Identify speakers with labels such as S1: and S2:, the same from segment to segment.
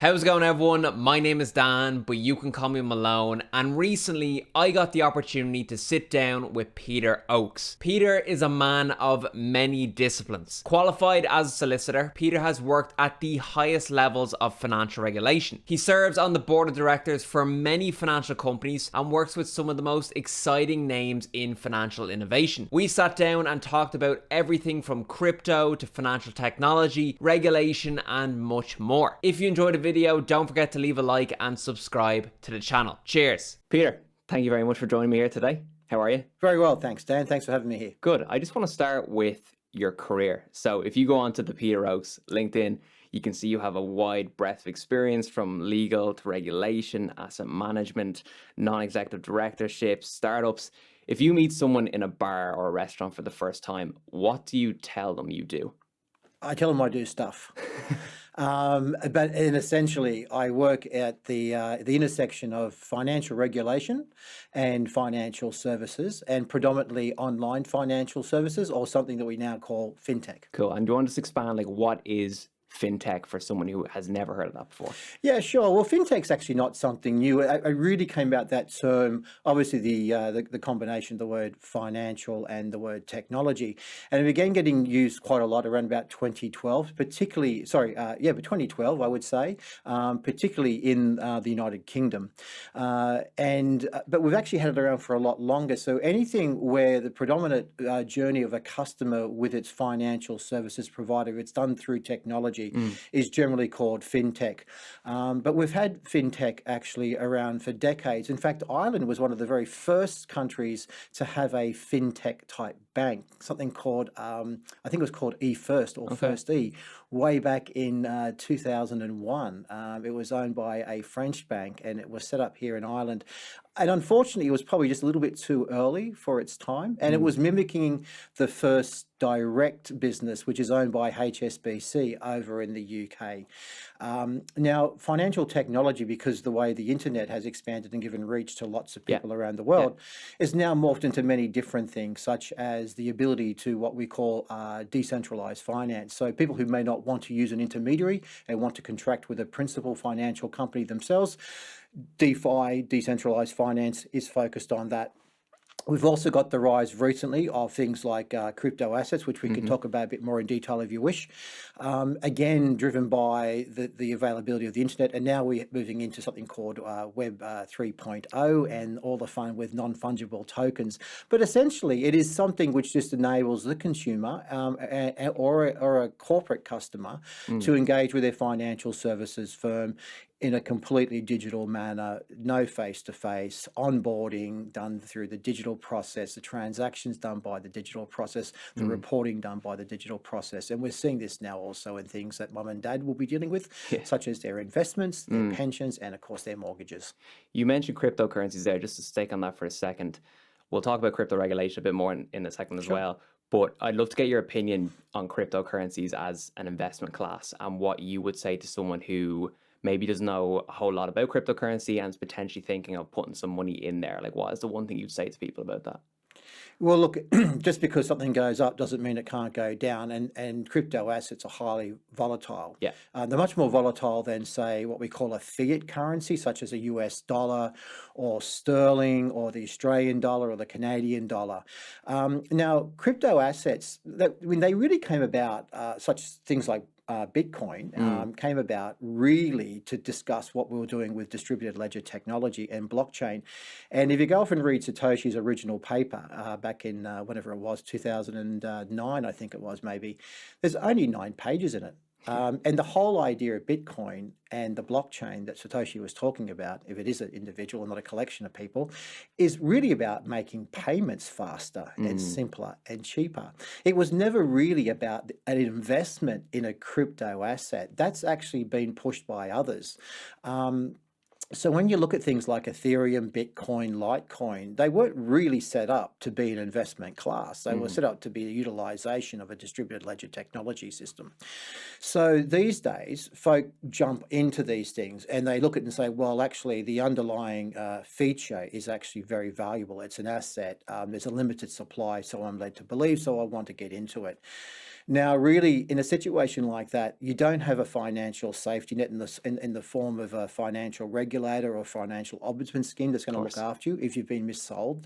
S1: How's it going, everyone? My name is Dan, but you can call me Malone, and recently I got the opportunity to sit down with Peter Oakes. Peter is a man of many disciplines. Qualified as a solicitor, Peter has worked at the highest levels of financial regulation. He serves on the board of directors for many financial companies and works with some of the most exciting names in financial innovation. We sat down and talked about everything from crypto to financial technology, regulation, and much more. If you enjoyed the video, don't forget to leave a like and subscribe to the channel. Cheers. Peter, thank you very much for joining me here today. How are you?
S2: Very well, thanks, Dan. Thanks for having me here.
S1: Good. I just want to start with your career. So if you go onto the Peter Oakes LinkedIn, you can see you have a wide breadth of experience from legal to regulation, asset management, non-executive directorships, startups. If you meet someone in a bar or a restaurant for the first time, what do you tell them you do?
S2: I tell them I do stuff. But essentially, I work at the intersection of financial regulation and financial services, and predominantly online financial services, or something that we now call FinTech.
S1: Cool. And do you want to just expand, like, what is FinTech for someone who has never heard of that before?
S2: Yeah, sure. Well, FinTech's actually not something new. I really came about that term, obviously the combination of the word financial and the word technology, and it began getting used quite a lot around about 2012, particularly, but 2012, I would say, particularly in the United Kingdom. But we've actually had it around for a lot longer. So anything where the predominant journey of a customer with its financial services provider, it's done through technology, is generally called FinTech. But we've had FinTech actually around for decades. In fact, Ireland was one of the very first countries to have a FinTech type bank, something called, I think it was called eFirst or First E, way back in 2001. It was owned by a French bank and it was set up here in Ireland. And unfortunately, it was probably just a little bit too early for its time. And it was mimicking the first direct business, which is owned by HSBC over in the UK. Now, financial technology, because the way the internet has expanded and given reach to lots of people around the world, is now morphed into many different things, such as the ability to what we call decentralized finance. So people who may not want to use an intermediary and want to contract with a principal financial company themselves, DeFi, decentralized finance, is focused on that. We've also got the rise recently of things like crypto assets, which we can talk about a bit more in detail if you wish. Again, driven by the availability of the internet, and now we're moving into something called Web 3.0 and all the fun with non-fungible tokens. But essentially, it is something which just enables the consumer or a corporate customer to engage with their financial services firm in a completely digital manner, no face-to-face, onboarding done through the digital process, the transactions done by the digital process, the reporting done by the digital process. And we're seeing this now also in things that mum and dad will be dealing with, such as their investments, their pensions, and of course their mortgages.
S1: You mentioned cryptocurrencies there, just to stake on that for a second. We'll talk about crypto regulation a bit more in a second as well. But I'd love to get your opinion on cryptocurrencies as an investment class and what you would say to someone who maybe doesn't know a whole lot about cryptocurrency and is potentially thinking of putting some money in there. Like, what is the one thing you'd say to people about that?
S2: Well, look, just because something goes up doesn't mean it can't go down, and crypto assets are highly volatile.
S1: Yeah.
S2: They're much more volatile than, say, what we call a fiat currency, such as a US dollar or sterling or the Australian dollar or the Canadian dollar. Now, crypto assets, when they really came about, such things like Bitcoin came about really to discuss what we were doing with distributed ledger technology and blockchain. And if you go off and read Satoshi's original paper back in whenever it was, 2009, I think it was maybe, there's only 9 pages in it. And the whole idea of Bitcoin and the blockchain that Satoshi was talking about, if it is an individual and not a collection of people, is really about making payments faster and simpler and cheaper. It was never really about an investment in a crypto asset. That's actually been pushed by others. So when you look at things like Ethereum, Bitcoin, Litecoin, they weren't really set up to be an investment class. They were set up to be a utilization of a distributed ledger technology system. So these days, folk jump into these things and they look at it and say, well, actually, the underlying feature is actually very valuable. It's an asset. There's a limited supply, so I'm led to believe, so I want to get into it. Now, really, in a situation like that, you don't have a financial safety net in the form of a financial regulator or financial ombudsman scheme that's
S1: Of
S2: going to look
S1: course.
S2: after you if you've been missold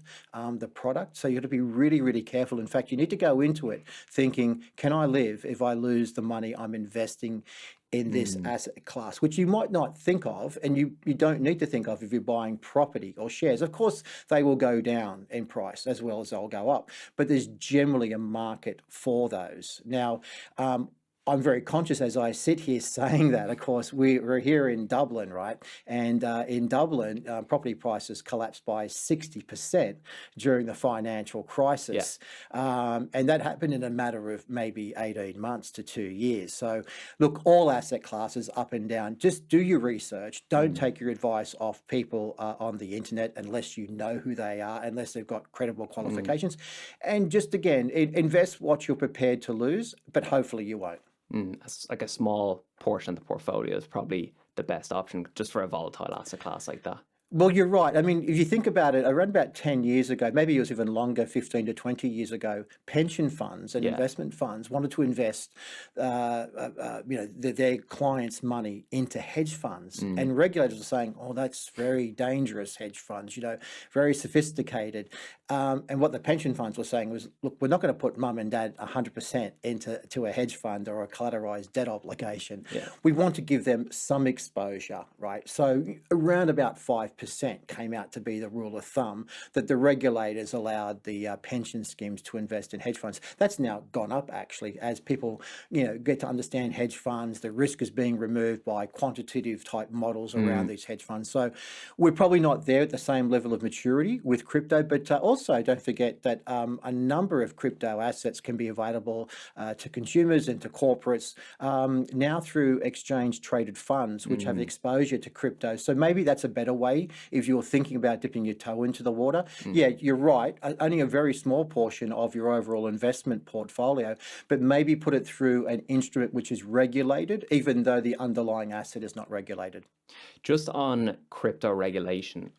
S2: the product. So you have to be really, really careful. In fact, you need to go into it thinking, can I live if I lose the money I'm investing in this
S1: Mm.
S2: asset class, which you might not think of, and you don't need to think of if you're buying property or shares. Of course, they will go down in price as well as they'll go up, but there's generally a market for those. Now, I'm very conscious as I sit here saying that, of course, we're here in Dublin, right? And in Dublin, property prices collapsed by 60% during the financial
S1: Yeah.
S2: crisis. And that happened in a matter of maybe 18 months to 2 years. So, look, all asset classes up and down. Just do your research. Don't
S1: Mm.
S2: take your advice off people on the internet unless you know who they are, unless they've got credible
S1: Mm.
S2: qualifications. And just again, invest what you're prepared to lose, but hopefully you won't.
S1: Like a small portion of the portfolio is probably the best option just for a volatile asset class like that.
S2: Well, you're right. I mean, if you think about it, around about 10 years ago, maybe it was even longer, 15 to 20 years ago, pension funds and
S1: Yeah.
S2: investment funds wanted to invest, their clients' money into hedge funds.
S1: Mm.
S2: And regulators are saying, oh, that's very dangerous, hedge funds, very sophisticated. And what the pension funds were saying was, look, we're not going to put mum and dad 100% into a hedge fund or a collateralized debt obligation.
S1: Yeah.
S2: We want to give them some exposure, right? So around about 5% came out to be the rule of thumb that the regulators allowed the pension schemes to invest in hedge funds. That's now gone up actually as people, get to understand hedge funds. The risk is being removed by quantitative type models around
S1: Mm.
S2: these hedge funds. So we're probably not there at the same level of maturity with crypto, but also don't forget that a number of crypto assets can be available to consumers and to corporates now through exchange traded funds, which have
S1: Mm.
S2: exposure to crypto. So maybe that's a better way if you're thinking about dipping your toe into the water.
S1: Mm.
S2: Yeah, you're right. Only a very small portion of your overall investment portfolio, but maybe put it through an instrument which is regulated, even though the underlying asset is not regulated.
S1: Just on crypto regulation,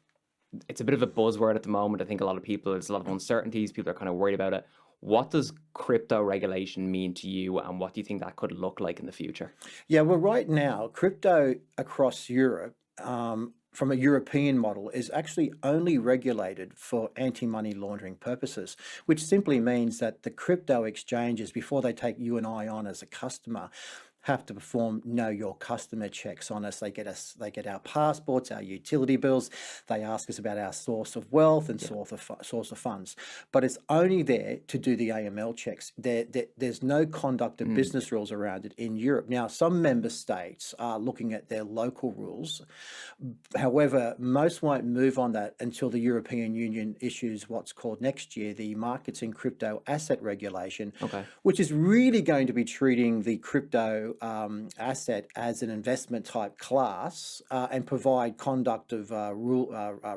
S1: it's a bit of a buzzword at the moment. I think a lot of people, there's a lot of uncertainties. People are kind of worried about it. What does crypto regulation mean to you, and what do you think that could look like in the future?
S2: Yeah, well, right now, crypto across Europe, from a European model, is actually only regulated for anti-money laundering purposes, which simply means that the crypto exchanges, before they take you and I on as a customer, have to perform know your customer checks on us. They get our passports, our utility bills. They ask us about our source of wealth and
S1: Yeah.
S2: source of funds. But it's only there to do the AML checks. There's no conduct of
S1: Mm.
S2: business rules around it in Europe. Now, some member states are looking at their local rules. However, most won't move on that until the European Union issues what's called next year the Markets in Crypto Asset Regulation,
S1: Okay.
S2: which is really going to be treating the crypto asset as an investment type class and provide conduct of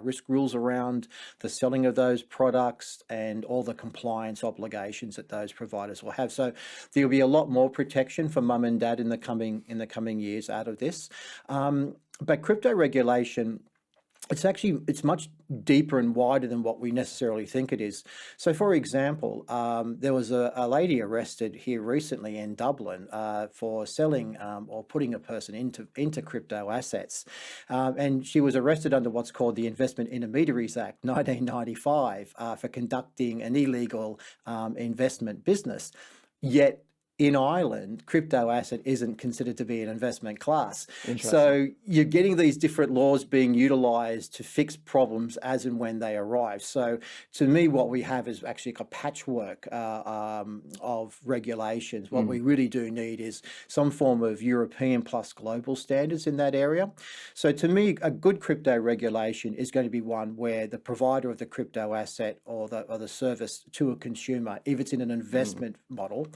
S2: risk rules around the selling of those products and all the compliance obligations that those providers will have. So there'll be a lot more protection for mum and dad in the coming years out of this. But crypto regulation, it's much deeper and wider than what we necessarily think it is. So, for example, there was a lady arrested here recently in Dublin for selling or putting a person into crypto assets, and she was arrested under what's called the Investment Intermediaries Act 1995 for conducting an illegal investment business. Yet in Ireland, crypto asset isn't considered to be an investment class.
S1: Interesting.
S2: So you're getting these different laws being utilised to fix problems as and when they arise. So to me, what we have is actually a patchwork of regulations. What we really do need is some form of European plus global standards in that area. So to me, a good crypto regulation is going to be one where the provider of the crypto asset or the service to a consumer, if it's in an investment model,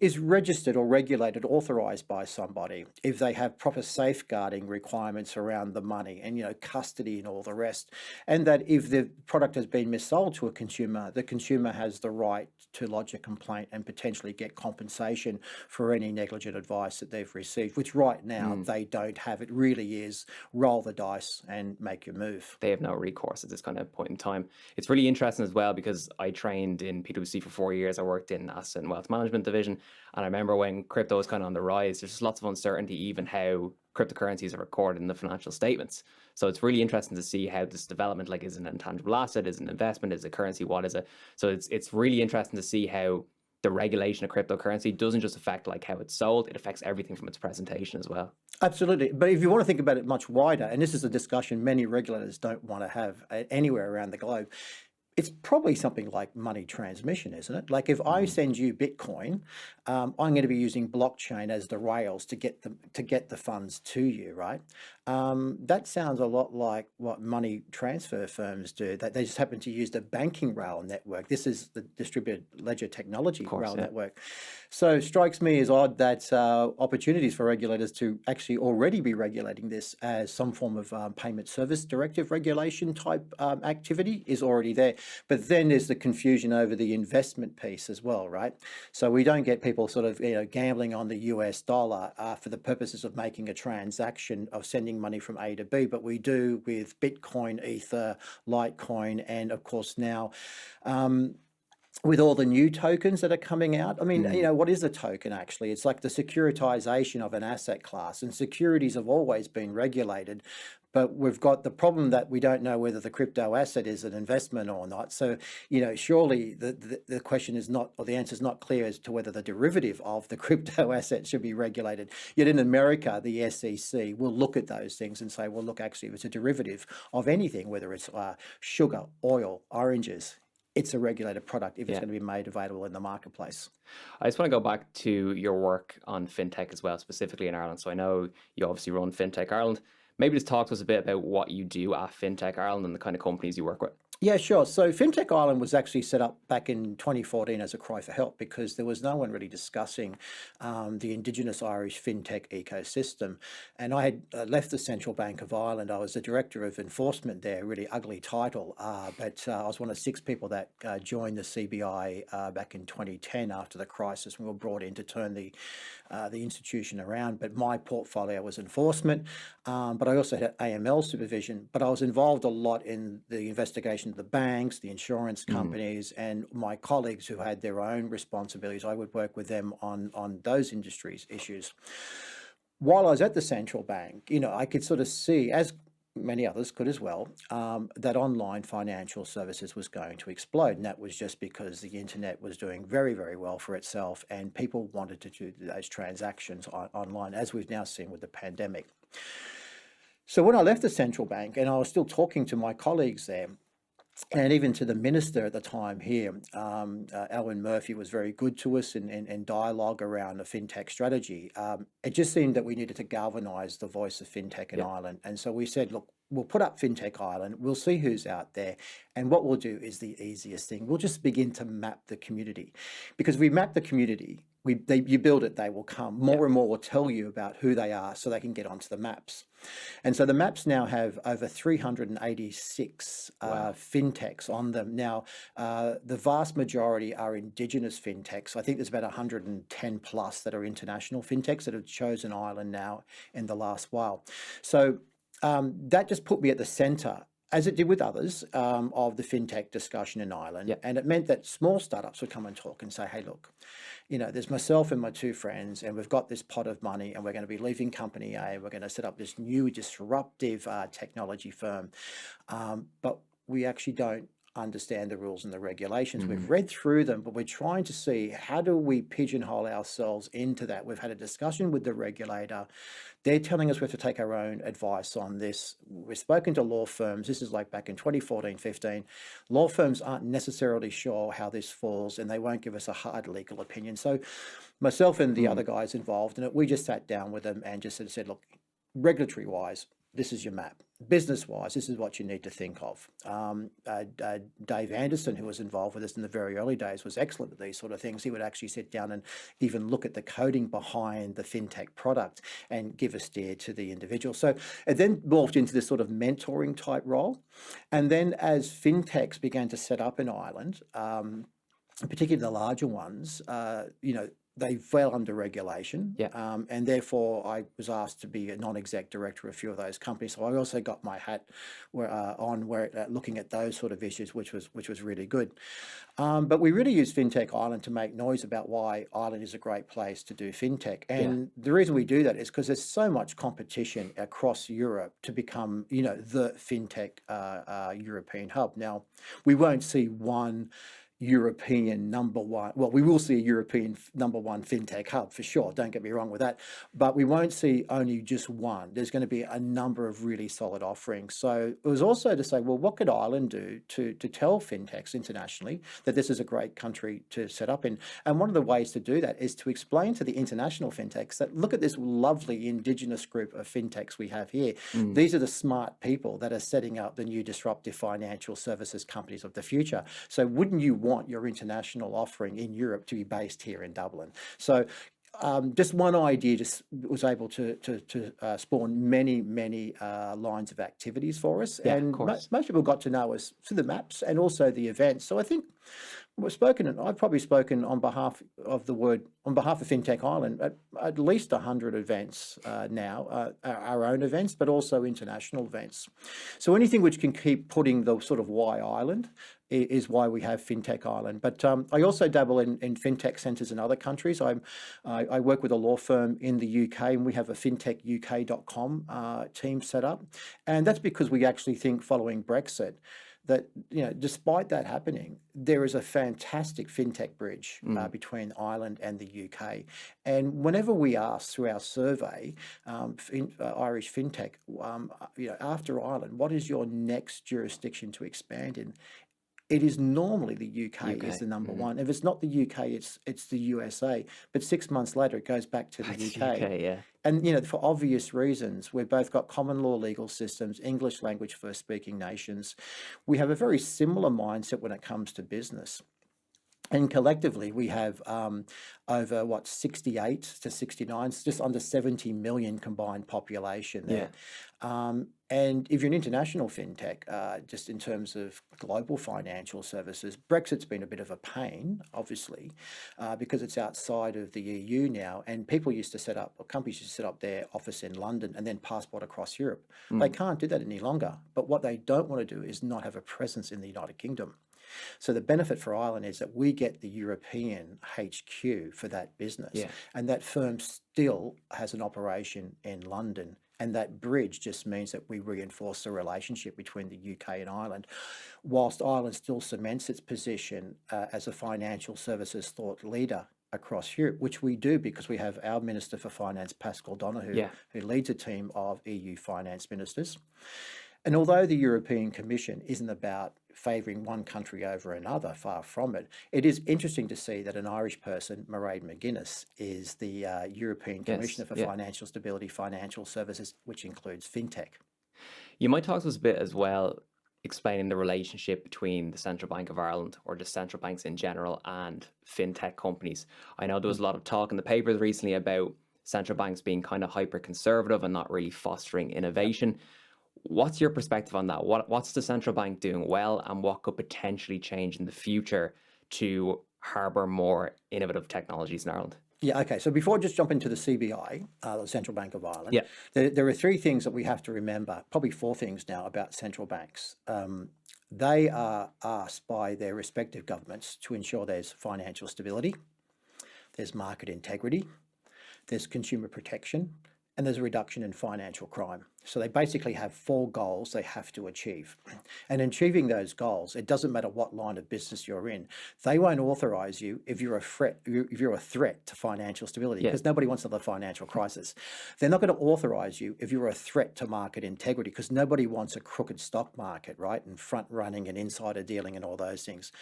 S2: is registered or regulated, authorized by somebody, if they have proper safeguarding requirements around the money and, custody and all the rest. And that if the product has been missold to a consumer, the consumer has the right to lodge a complaint and potentially get compensation for any negligent advice that they've received, which right now they don't have. It really is roll the dice and make your move.
S1: They have no recourse at this kind of point in time. It's really interesting as well because I trained in PwC for 4 years. I worked in asset and wealth management division.
S3: television. And I remember when crypto was kind of on the rise, there's just lots of uncertainty, even how cryptocurrencies are recorded in the financial statements. So it's really interesting to see how this development, like, is it an intangible asset, is it an investment, is it currency, what is it? So it's really interesting to see how the regulation of cryptocurrency doesn't just affect like how it's sold, it affects everything from its presentation as well.
S2: Absolutely. But if you want to think about it much wider, and this is a discussion many regulators don't want to have anywhere around the globe, it's probably something like money transmission, isn't it? Like if I send you Bitcoin, I'm going to be using blockchain as the rails to get the funds to you, right? That sounds a lot like what money transfer firms do. That they just happen to use the banking rail network. This is the distributed ledger technology rail network. So strikes me as odd that opportunities for regulators to actually already be regulating this as some form of payment service directive regulation type activity is already there. But then there's the confusion over the investment piece as well, right? So we don't get people sort of gambling on the US dollar for the purposes of making a transaction of sending money from A to B, but we do with Bitcoin, Ether, Litecoin, and of course now with all the new tokens that are coming out. I mean, what is a token actually? It's like the securitization of an asset class, and securities have always been regulated, but we've got the problem that we don't know whether the crypto asset is an investment or not. So, surely the question is not, or the answer is not clear as to whether the derivative of the crypto asset should be regulated. Yet in America, the SEC will look at those things and say, well, look, actually, if it's a derivative of anything, whether it's sugar, oil, oranges, it's a regulated product if it's going to be made available in the marketplace.
S3: I just want to go back to your work on FinTech as well, specifically in Ireland. So I know you obviously run FinTech Ireland. Maybe just talk to us a bit about what you do at FinTech Ireland and the kind of companies you work with.
S2: Yeah, sure. So FinTech Ireland was actually set up back in 2014 as a cry for help because there was no one really discussing the Indigenous Irish FinTech ecosystem. And I had left the Central Bank of Ireland. I was the Director of Enforcement there, really ugly title, but I was one of 6 people that joined the CBI back in 2010 after the crisis. We were brought in to turn the institution around, but my portfolio was enforcement, but I also had AML supervision, but I was involved a lot in the investigation of the banks, the insurance companies, and my colleagues who had their own responsibilities. I would work with them on those industries issues. While I was at the central bank, I could sort of see, as many others could as well, that online financial services was going to explode. And that was just because the internet was doing very, very well for itself and people wanted to do those transactions online, as we've now seen with the pandemic. So when I left the central bank, and I was still talking to my colleagues there, and even to the minister at the time here, Alan Murphy was very good to us in dialogue around a FinTech strategy. It just seemed that we needed to galvanise the voice of FinTech in Ireland. And so we said, look, we'll put up FinTech Ireland, we'll see who's out there, and what we'll do is the easiest thing. We'll just begin to map the community. Because if we map the community, you build it, they will come. More and more will tell you about who they are so they can get onto the maps. And so the maps now have over 386 FinTechs on them. Now, the vast majority are Indigenous FinTechs. I think there's about 110 plus that are international FinTechs that have chosen Ireland now in the last while. So that just put me at the centre, as it did with others, of the FinTech discussion in Ireland. And it meant that small startups would come and talk and say, hey, look, there's myself and my 2 friends, and we've got this pot of money, and we're going to be leaving company A. We're going to set up this new disruptive technology firm. But we actually don't understand the rules and the regulations. We've read through them, but we're trying to see how do we pigeonhole ourselves into that. We've had a discussion with the regulator. They're telling us we have to take our own advice on this. We've spoken to law firms. This is like back in 2014, 15. Law firms aren't necessarily sure how this falls, and they won't give us a hard legal opinion. So myself and the other guys involved in it, we just sat down with them and just sort of said, look, regulatory wise, this is your map. Business-wise, this is what you need to think of. Dave Anderson, who was involved with us in the very early days, was excellent at these sort of things. He would actually sit down and even look at the coding behind the FinTech product and give a steer to the individual. So it then morphed into this sort of mentoring type role. And then as FinTechs began to set up in Ireland, particularly the larger ones, they fell under regulation,
S3: Yeah.
S2: and therefore I was asked to be a non-exec director of a few of those companies. So I also got my hat looking at those sort of issues, which was really good. But we really use FinTech Ireland to make noise about why Ireland is a great place to do FinTech. And the reason we do that is because there's so much competition across Europe to become, the FinTech European hub. Now, we won't see one European number one. Well, we will see a European number one FinTech hub for sure. Don't get me wrong with that. But we won't see only just one. There's going to be a number of really solid offerings. So it was also to say, well, what could Ireland do to tell FinTechs internationally that this is a great country to set up in? And one of the ways to do that is to explain to the international FinTechs that look at this lovely indigenous group of FinTechs we have here. These are the smart people that are setting up the new disruptive financial services companies of the future. So wouldn't you want your international offering in Europe to be based here in Dublin? So just one idea just was able to spawn many lines of activities for us, and most people got to know us through the maps and also the events. So I think I've probably spoken on behalf of FinTech Ireland at least 100 events now, our own events, but also international events. So anything which can keep putting the sort of why Ireland is why we have FinTech Ireland. But I also dabble in FinTech centres in other countries. I work with a law firm in the UK, and we have a fintechuk.com team set up. And that's because we actually think following Brexit that, despite that happening, there is a fantastic FinTech bridge between Ireland and the UK. And whenever we ask through our survey, Irish FinTech, after Ireland, what is your next jurisdiction to expand in? It is normally the UK is the number one. If it's not the UK, it's the USA. But 6 months later, it goes back to the UK. And for obvious reasons, we've both got common law legal systems, English language first speaking nations. We have a very similar mindset when it comes to business. And collectively, we have over 68 to 69, just under 70 million combined population there. And if you're an international FinTech, just in terms of global financial services, Brexit's been a bit of a pain, obviously, because it's outside of the EU now. And companies used to set up their office in London and then passport across Europe. They can't do that any longer. But what they don't want to do is not have a presence in the United Kingdom. So the benefit for Ireland is that we get the European HQ for that business. And that firm still has an operation in London. And that bridge just means that we reinforce the relationship between the UK and Ireland, whilst Ireland still cements its position as a financial services thought leader across Europe, which we do because we have our Minister for Finance, Pascal Donoghue, who leads a team of EU finance ministers. And although the European Commission isn't about favouring one country over another, far from it, it is interesting to see that an Irish person, Mairead McGuinness, is the European Commissioner for Financial Stability, Financial Services, which includes FinTech.
S3: You might talk to us a bit as well, explaining the relationship between the Central Bank of Ireland, or just central banks in general, and FinTech companies. I know there was a lot of talk in the papers recently about central banks being kind of hyper-conservative and not really fostering innovation. What's your perspective on that? What's the central bank doing well, and what could potentially change in the future to harbour more innovative technologies in Ireland?
S2: Yeah, okay. So before I just jump into the CBI, the Central Bank of Ireland, there are three things that we have to remember, probably four things now about central banks. They are asked by their respective governments to ensure there's financial stability, there's market integrity, there's consumer protection, and there's a reduction in financial crime. So they basically have four goals they have to achieve. And in achieving those goals, it doesn't matter what line of business you're in. They won't authorise you if you're a threat to financial stability, because nobody wants another financial crisis. They're not going to authorise you if you're a threat to market integrity, because nobody wants a crooked stock market, right? And front running and insider dealing and all those things.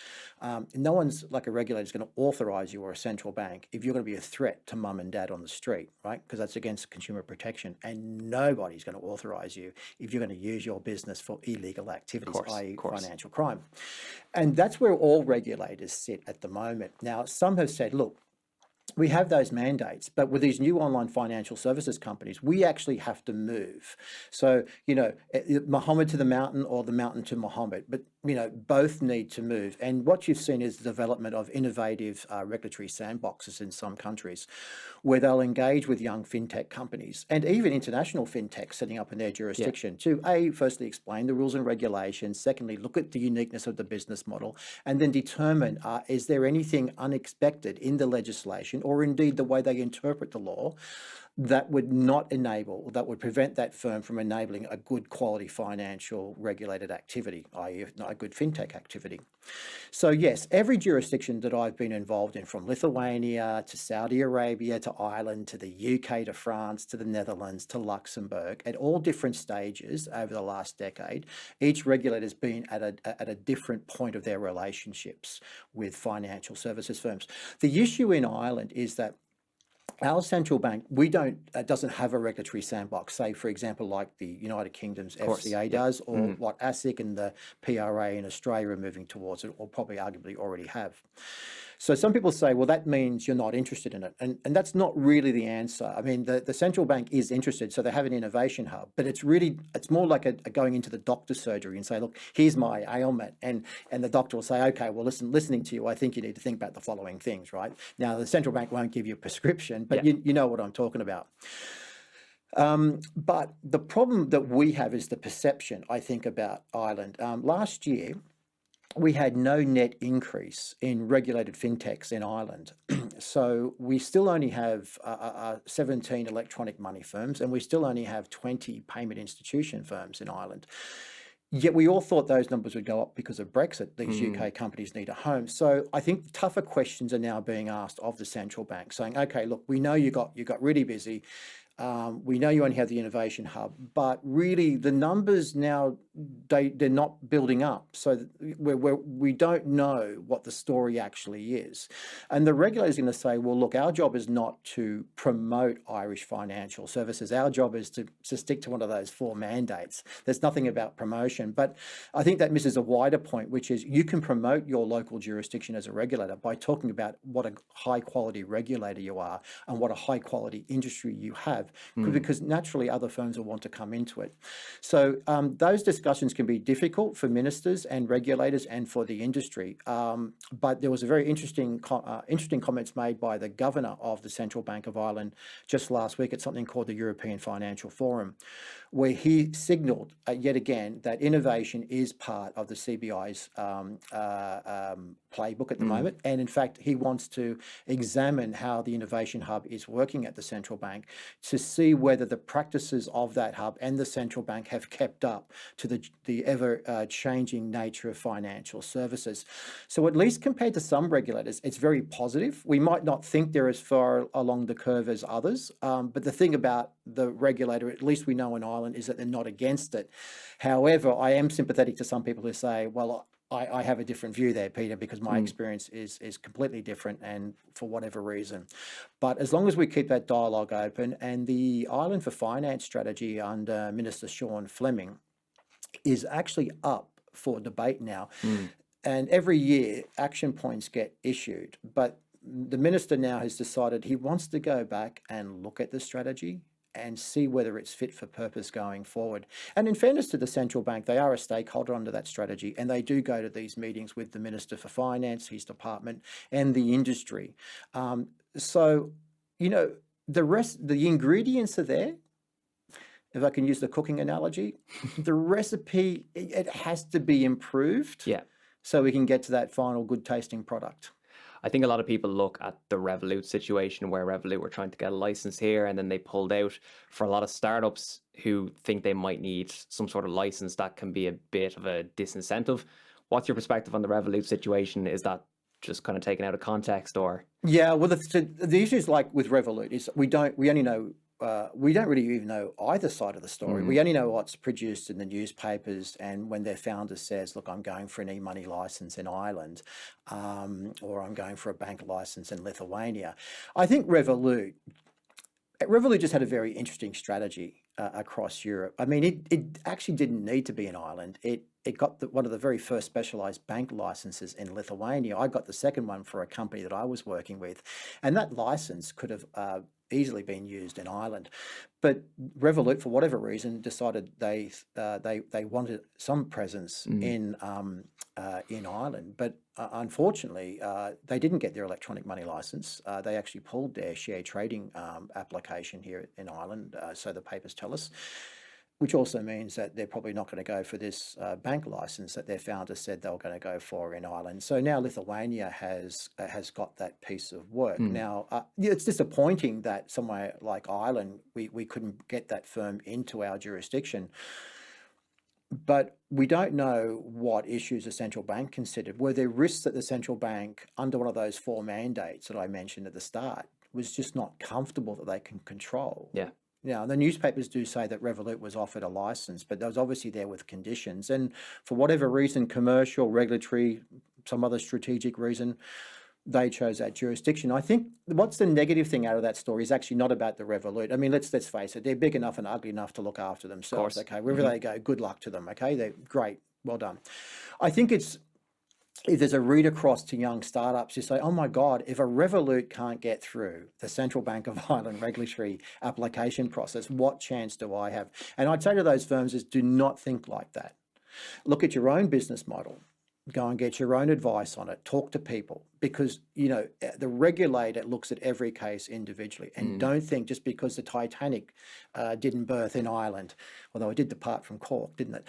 S2: No one's like a regulator is going to authorise you or a central bank if you're going to be a threat to mum and dad on the street, right? Because that's against consumer protection. And nobody's going to authorise you if you're going to use your business for illegal activities, i.e. financial crime. And that's where all regulators sit at the moment. Now, some have said, look, we have those mandates, but with these new online financial services companies, we actually have to move. So, Muhammad to the mountain or the mountain to Muhammad, but, both need to move. And what you've seen is the development of innovative regulatory sandboxes in some countries where they'll engage with young fintech companies and even international fintechs setting up in their jurisdiction to firstly explain the rules and regulations, secondly, look at the uniqueness of the business model, and then determine, is there anything unexpected in the legislation or indeed the way they interpret the law that would not enable, that would prevent that firm from enabling a good quality financial regulated activity, i.e. a good fintech activity. So yes, every jurisdiction that I've been involved in, from Lithuania to Saudi Arabia to Ireland to the UK to France to the Netherlands to Luxembourg, at all different stages over the last decade, each regulator's been at a different point of their relationships with financial services firms. The issue in Ireland is that our central bank, doesn't have a regulatory sandbox, say, for example, like the United Kingdom's FCA does, or what ASIC and the PRA in Australia are moving towards, or probably arguably already have. So some people say, well, that means you're not interested in it. And that's not really the answer. I mean, the central bank is interested, so they have an innovation hub, but it's more like a going into the doctor's surgery and say, look, here's my ailment. And the doctor will say, okay, well, listening to you, I think you need to think about the following things, right? Now, the central bank won't give you a prescription, but you know what I'm talking about. But the problem that we have is the perception, I think, about Ireland. Last year, we had no net increase in regulated fintechs in Ireland. So we still only have 17 electronic money firms, and we still only have 20 payment institution firms in Ireland. Yet we all thought those numbers would go up because of Brexit. These UK companies need a home. So I think tougher questions are now being asked of the central bank, saying, okay, look, we know you got really busy. We know you only have the innovation hub, but really the numbers now, they're not building up. So we don't know what the story actually is. And the regulator's going to say, well, look, our job is not to promote Irish financial services. Our job is to stick to one of those 4 mandates. There's nothing about promotion. But I think that misses a wider point, which is you can promote your local jurisdiction as a regulator by talking about what a high quality regulator you are and what a high quality industry you have. Because naturally other firms will want to come into it. So those discussions can be difficult for ministers and regulators and for the industry. But there was a very interesting comments made by the governor of the Central Bank of Ireland just last week at something called the European Financial Forum, where he signalled yet again that innovation is part of the CBI's playbook at the moment. And in fact, he wants to examine how the Innovation Hub is working at the central bank to see whether the practices of that hub and the central bank have kept up to the ever-changing nature of financial services. So at least compared to some regulators, it's very positive. We might not think they're as far along the curve as others, but the thing about the regulator, at least we know in Ireland, is that they're not against it. However, I am sympathetic to some people who say, well, I have a different view there, Peter, because my experience is completely different and for whatever reason. But as long as we keep that dialogue open, and the Ireland for Finance strategy under Minister Sean Fleming is actually up for debate now. And every year action points get issued, but the minister now has decided he wants to go back and look at the strategy and see whether it's fit for purpose going forward. And in fairness to the central bank, they are a stakeholder under that strategy, and they do go to these meetings with the Minister for Finance, his department, and the industry. So, the ingredients are there. If I can use the cooking analogy, the recipe, it has to be improved so we can get to that final good tasting product.
S3: I think a lot of people look at the Revolut situation where Revolut were trying to get a license here and then they pulled out. For a lot of startups who think they might need some sort of license, that can be a bit of a disincentive. What's your perspective on the Revolut situation? Is that just kind of taken out of context, or?
S2: Yeah, well, the issue is like with Revolut is we don't really even know either side of the story. We only know what's produced in the newspapers, and when their founder says, look, I'm going for an e-money license in Ireland, or I'm going for a bank license in Lithuania. I think Revolut just had a very interesting strategy across Europe. I mean, it actually didn't need to be in Ireland. it got one of the very first specialized bank licenses in Lithuania. I got the second one for a company that I was working with, and that license could have easily been used in Ireland. But Revolut, for whatever reason, decided they wanted some presence in Ireland. But unfortunately, they didn't get their electronic money license. They actually pulled their share trading application here in Ireland, so the papers tell us. Which also means that they're probably not going to go for this bank license that their founders said they were going to go for in Ireland. So now Lithuania has got that piece of work. Now, it's disappointing that somewhere like Ireland, we couldn't get that firm into our jurisdiction. But we don't know what issues the central bank considered. Were there risks that the central bank, under one of those 4 mandates that I mentioned at the start, was just not comfortable that they can control?
S3: Yeah.
S2: Now, the newspapers do say that Revolut was offered a license, but that was obviously there with conditions. And for whatever reason, commercial, regulatory, some other strategic reason, they chose that jurisdiction. I think what's the negative thing out of that story is actually not about the Revolut. I mean, let's face it, they're big enough and ugly enough to look after themselves. Okay, wherever they go, good luck to them. Okay, they're great, well done. I think if there's a read across to young startups, you say, oh my God, if a Revolut can't get through the Central Bank of Ireland regulatory application process, what chance do I have? And I'd say to those firms is do not think like that. Look at your own business model. Go and get your own advice on it. Talk to people, because the regulator looks at every case individually, and don't think just because the Titanic didn't berth in Ireland, although it did depart from Cork, didn't it?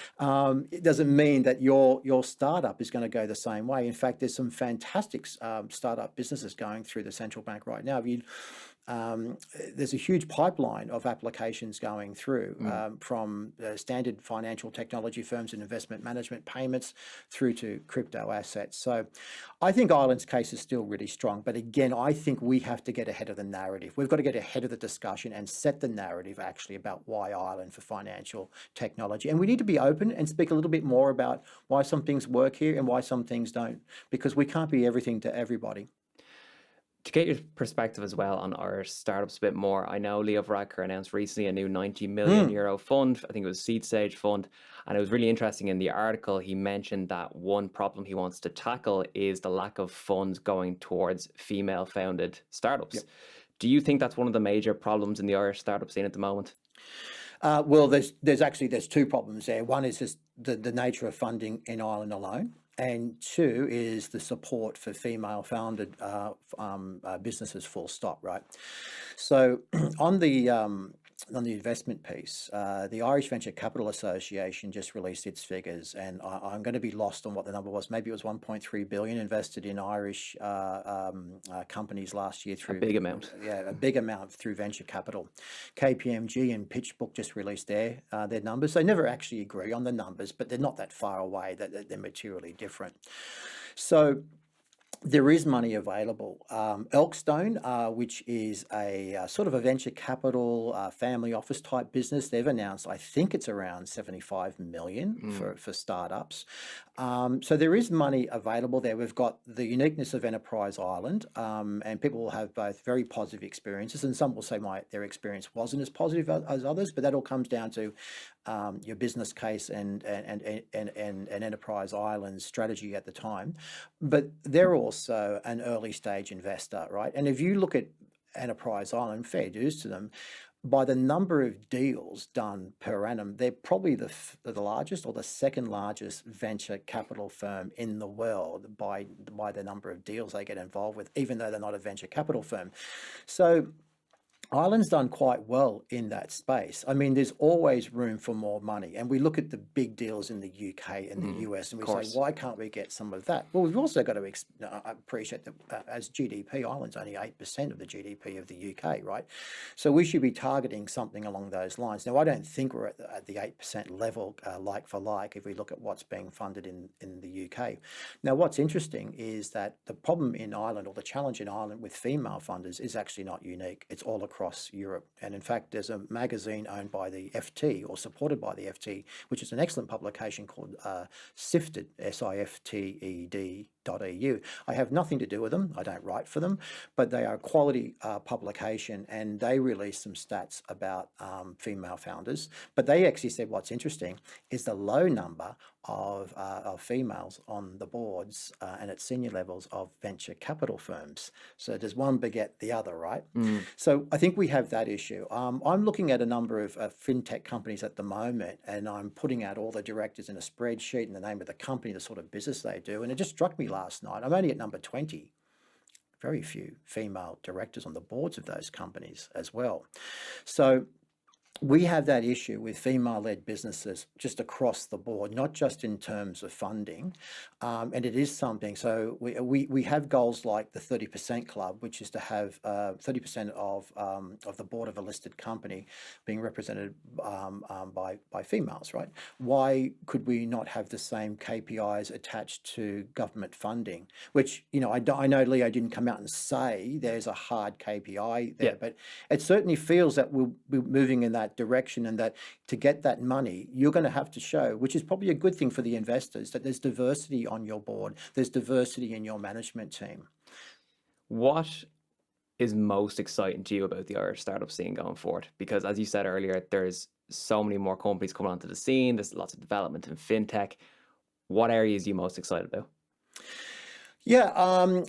S2: It doesn't mean that your startup is going to go the same way. In fact, there's some fantastic startup businesses going through the central bank right now. There's a huge pipeline of applications going through from standard financial technology firms and investment management payments through to crypto assets. So I think Ireland's case is still really strong. But again, I think we have to get ahead of the narrative. We've got to get ahead of the discussion and set the narrative actually about why Ireland for financial technology. And we need to be open and speak a little bit more about why some things work here and why some things don't, because we can't be everything to everybody.
S3: To get your perspective as well on Irish startups a bit more, I know Leo Varadkar announced recently a new 90 million euro fund. I think it was a seed stage fund. And it was really interesting in the article, he mentioned that one problem he wants to tackle is the lack of funds going towards female founded startups. Yep. Do you think that's one of the major problems in the Irish startup scene at the moment?
S2: Well, there's 2 problems there. One is just the nature of funding in Ireland alone. And 2 is the support for female-founded businesses, full stop, right? So on the investment piece, the Irish Venture Capital Association just released its figures, and I'm going to be lost on what the number was. Maybe it was 1.3 billion invested in Irish companies last year through...
S3: A big amount.
S2: Yeah, a big amount through venture capital. KPMG and PitchBook just released their numbers. They never actually agree on the numbers, but they're not that far away that they're materially different. So there is money available. Elkstone, which is a sort of a venture capital family office type business, they've announced, I think it's around 75 million for startups. So there is money available there. We've got the uniqueness of Enterprise Ireland, and people will have both very positive experiences, and some will say their experience wasn't as positive as others, but that all comes down to your business case and Enterprise Ireland's strategy at the time. But they're also an early stage investor, right? And if you look at Enterprise Ireland, fair dues to them, by the number of deals done per annum, they're probably the largest or the second largest venture capital firm in the world by the number of deals they get involved with, even though they're not a venture capital firm. So Ireland's done quite well in that space. I mean, there's always room for more money. And we look at the big deals in the UK and the US, and we say, why can't we get some of that? Well, we've also got to appreciate that as GDP, Ireland's only 8% of the GDP of the UK, right? So we should be targeting something along those lines. Now, I don't think we're at the 8% level like for like if we look at what's being funded in the UK. Now, what's interesting is that the problem in Ireland, or the challenge in Ireland with female funders, is actually not unique. It's all across Europe. And in fact, there's a magazine owned by the FT or supported by the FT, which is an excellent publication called Sifted, SIFTED, FinTech.eu. I have nothing to do with them. I don't write for them, but they are a quality publication, and they release some stats about female founders. But they actually said what's interesting is the low number of females on the boards and at senior levels of venture capital firms. So does one beget the other, right? So I think we have that issue. I'm looking at a number of fintech companies at the moment, and I'm putting out all the directors in a spreadsheet and the name of the company, the sort of business they do. And it just struck me last night. I'm only at number 20. Very few female directors on the boards of those companies as well. So we have that issue with female-led businesses just across the board, not just in terms of funding, and it is something. So we have goals like the 30% Club, which is to have 30% of the board of a listed company being represented by females, right? Why could we not have the same KPIs attached to government funding? Which, you know, I know Leo didn't come out and say there's a hard KPI there, but it certainly feels that we'll be moving in that direction, and that to get that money, you're going to have to show, which is probably a good thing for the investors, that there's diversity on your board, there's diversity in your management team.
S3: What is most exciting to you about the Irish startup scene going forward? Because as you said earlier, there's so many more companies coming onto the scene, there's lots of development in fintech. What areas are you most excited about?
S2: Yeah,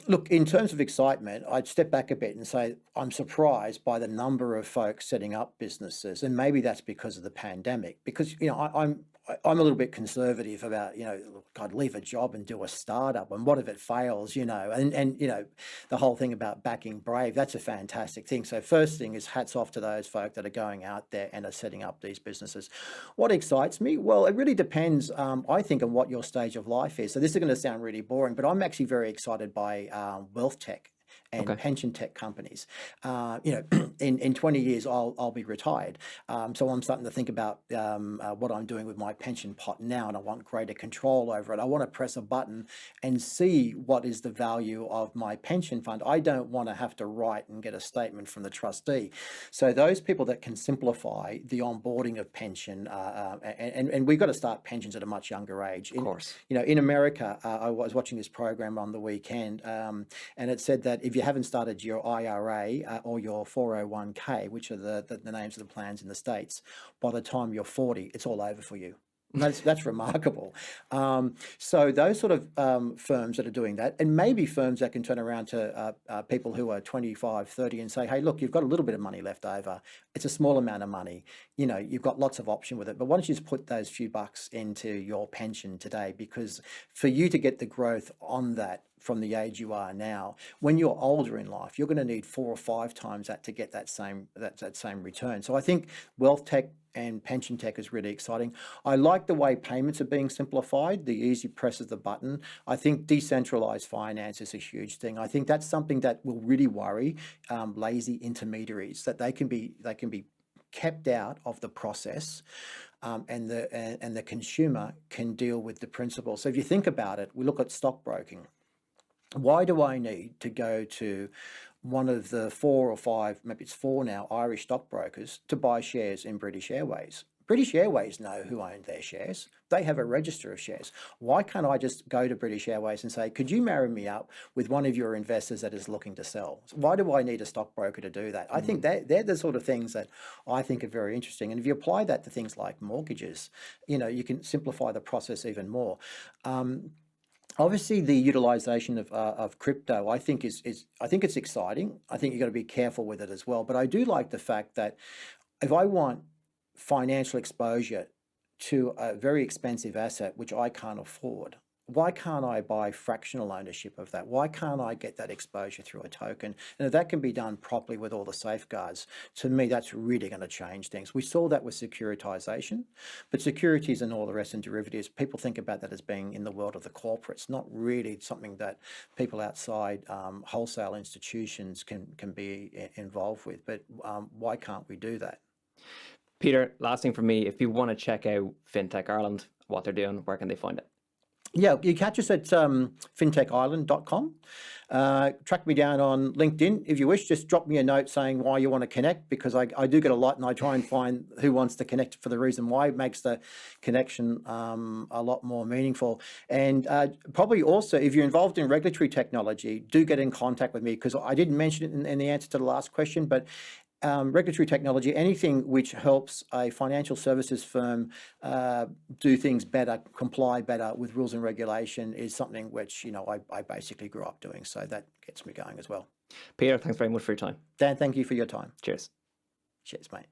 S2: look, in terms of excitement, I'd step back a bit and say I'm surprised by the number of folks setting up businesses, and maybe that's because of the pandemic. Because, you know, I'm a little bit conservative about, you know, look, I'd leave a job and do a startup, and what if it fails, you know? And you know, the whole thing about backing brave, that's a fantastic thing. So first thing is hats off to those folk that are going out there and are setting up these businesses. What excites me? Well, it really depends, I think, on what your stage of life is. So this is going to sound really boring, but I'm actually very excited by wealth tech and pension tech companies. You know, in 20 years, I'll be retired. So I'm starting to think about what I'm doing with my pension pot now, and I want greater control over it. I want to press a button and see what is the value of my pension fund. I don't want to have to write and get a statement from the trustee. So those people that can simplify the onboarding of pension, and we've got to start pensions at a much younger age.
S3: Of course.
S2: You know, in America, I was watching this program on the weekend, and it said that if you haven't started your IRA or your 401k, which are the names of the plans in the States, by the time you're 40, it's all over for you. And that's remarkable. So those sort of firms that are doing that, and maybe firms that can turn around to people who are 25, 30 and say, hey, look, you've got a little bit of money left over. It's a small amount of money. You know, you've got lots of option with it. But why don't you just put those few bucks into your pension today? Because for you to get the growth on that from the age you are now, when you're older in life, you're going to need 4 or 5 times that to get that same return. So I think wealth tech and pension tech is really exciting. I like the way payments are being simplified, the easy press of the button. I think decentralized finance is a huge thing. I think that's something that will really worry lazy intermediaries, that they can be kept out of the process. And the consumer can deal with the principle. So if you think about it, we look at stockbroking. Why do I need to go to one of the 4 or 5, maybe it's 4 now, Irish stockbrokers to buy shares in British Airways? British Airways know who owned their shares. They have a register of shares. Why can't I just go to British Airways and say, could you marry me up with one of your investors that is looking to sell? Why do I need a stockbroker to do that? I think they're the sort of things that I think are very interesting. And if you apply that to things like mortgages, you know, you can simplify the process even more. Obviously, the utilization of crypto, I think I think it's exciting. I think you've got to be careful with it as well. But I do like the fact that if I want financial exposure to a very expensive asset which I can't afford, why can't I buy fractional ownership of that? Why can't I get that exposure through a token? And if that can be done properly with all the safeguards, to me, that's really going to change things. We saw that with securitization, but securities and all the rest and derivatives, people think about that as being in the world of the corporates, not really something that people outside wholesale institutions can be involved with. But why can't we do that?
S3: Peter, last thing from me, if people want to check out FinTech Ireland, what they're doing, where can they find it?
S2: Yeah, you catch us at fintechIreland.com. Track me down on LinkedIn if you wish. Just drop me a note saying why you want to connect, because I do get a lot, and I try and find who wants to connect for the reason why. It makes the connection a lot more meaningful. And probably also, if you're involved in regulatory technology, do get in contact with me, because I didn't mention it in the answer to the last question, but regulatory technology, anything which helps a financial services firm do things better, comply better with rules and regulation, is something which, I basically grew up doing. So that gets me going as well.
S3: Peter, thanks very much for your time.
S2: Dan, thank you for your time.
S3: Cheers.
S2: Cheers, mate.